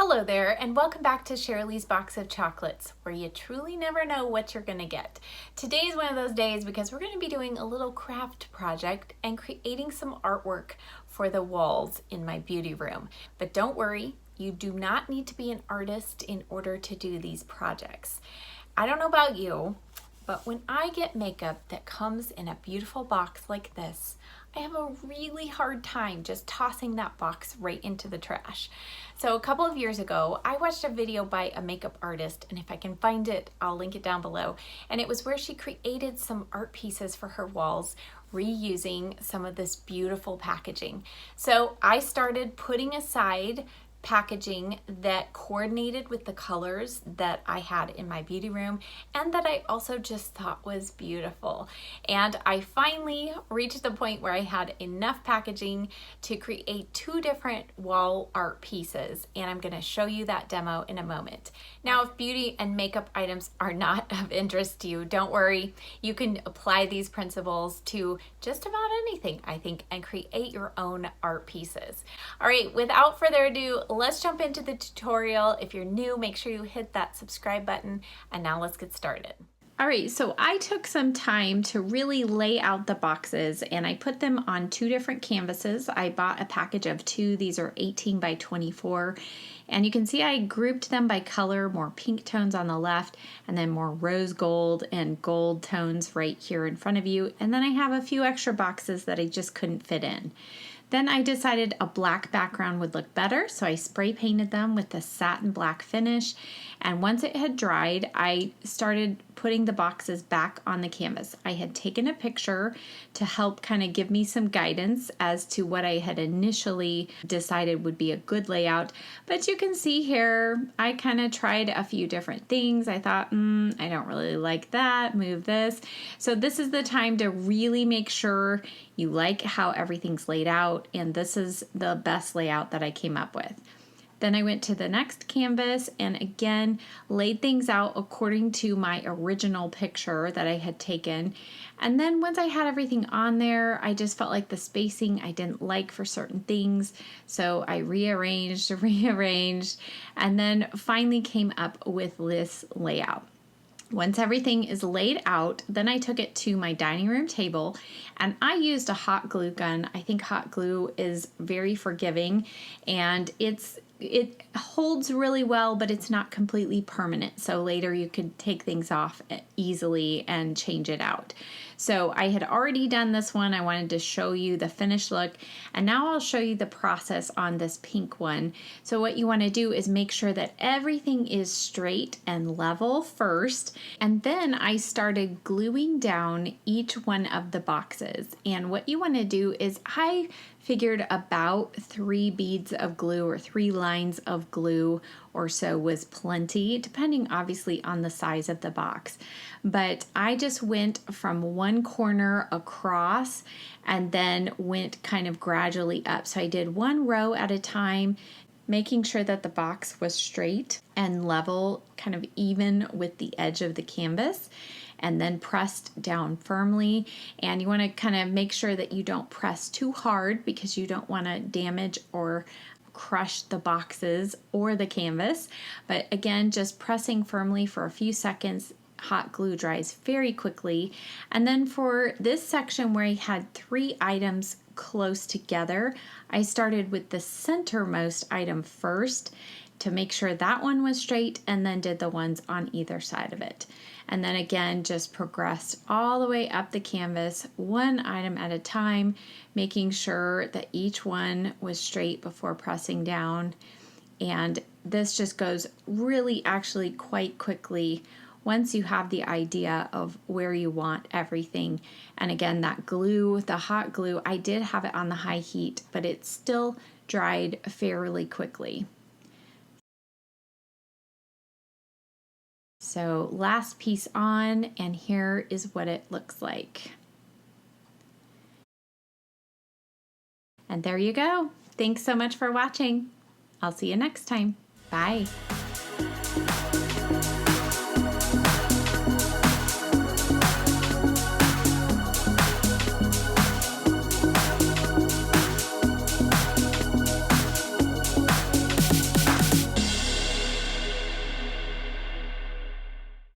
Hello there, and welcome back to Sharalee's Box of Chocolates, where you truly never know what you're gonna get. Today is one of those days because we're gonna be doing a little craft project and creating some artwork for the walls in my beauty room. But don't worry, you do not need to be an artist in order to do these projects. I don't know about you, but when I get makeup that comes in a beautiful box like this, I have a really hard time just tossing that box right into the trash. So a couple of years ago, I watched a video by a makeup artist, and if I can find it, I'll link it down below. And it was where she created some art pieces for her walls, reusing some of this beautiful packaging. So I started putting aside packaging that coordinated with the colors that I had in my beauty room and that I also just thought was beautiful. And I finally reached the point where I had enough packaging to create two different wall art pieces, and I'm going to show you that demo in a moment. Now, if beauty and makeup items are not of interest to you, don't worry. You can apply these principles to just about anything, I think, and create your own art pieces. All right, without further ado, let's jump into the tutorial. If you're new, make sure you hit that subscribe button, and now let's get started. All right, so I took some time to really lay out the boxes, and I put them on two different canvases. I bought a package of two. These are 18 by 24, and you can see I grouped them by color, more pink tones on the left, and then more rose gold and gold tones right here in front of you. And then I have a few extra boxes that I just couldn't fit in. Then I decided a black background would look better, so I spray painted them with the satin black finish. And once it had dried, I started putting the boxes back on the canvas. I had taken a picture to help kind of give me some guidance as to what I had initially decided would be a good layout. But you can see here, I kind of tried a few different things. I thought, I don't really like that, move this. So this is the time to really make sure you like how everything's laid out, and this is the best layout that I came up with. Then I went to the next canvas and again laid things out according to my original picture that I had taken. And then once I had everything on there, I just felt like the spacing I didn't like for certain things. So I rearranged, and then finally came up with this layout. Once everything is laid out, then I took it to my dining room table and I used a hot glue gun. I think hot glue is very forgiving, and it holds really well, but it's not completely permanent. So later you could take things off easily and change it out. So I had already done this one. I wanted to show you the finished look, and now I'll show you the process on this pink one. So what you want to do is make sure that everything is straight and level first, and then I started gluing down each one of the boxes. And what you want to do is I figured about 3 beads of glue or 3 lines of glue or so was plenty, depending obviously on the size of the box. But I just went from one corner across and then went kind of gradually up. So I did one row at a time, making sure that the box was straight and level, kind of even with the edge of the canvas, and then pressed down firmly. And you want to kind of make sure that you don't press too hard because you don't want to damage or crush the boxes or the canvas. But again, just pressing firmly for a few seconds. Hot glue dries very quickly. And then for this section where I had 3 items close together, I started with the centermost item first to make sure that one was straight, and then did the ones on either side of it. And then again, just progressed all the way up the canvas, one item at a time, making sure that each one was straight before pressing down. And this just goes really actually quite quickly once you have the idea of where you want everything. And again, that glue, the hot glue, I did have it on the high heat, but it still dried fairly quickly. So last piece on, and here is what it looks like. And there you go. Thanks so much for watching. I'll see you next time. Bye.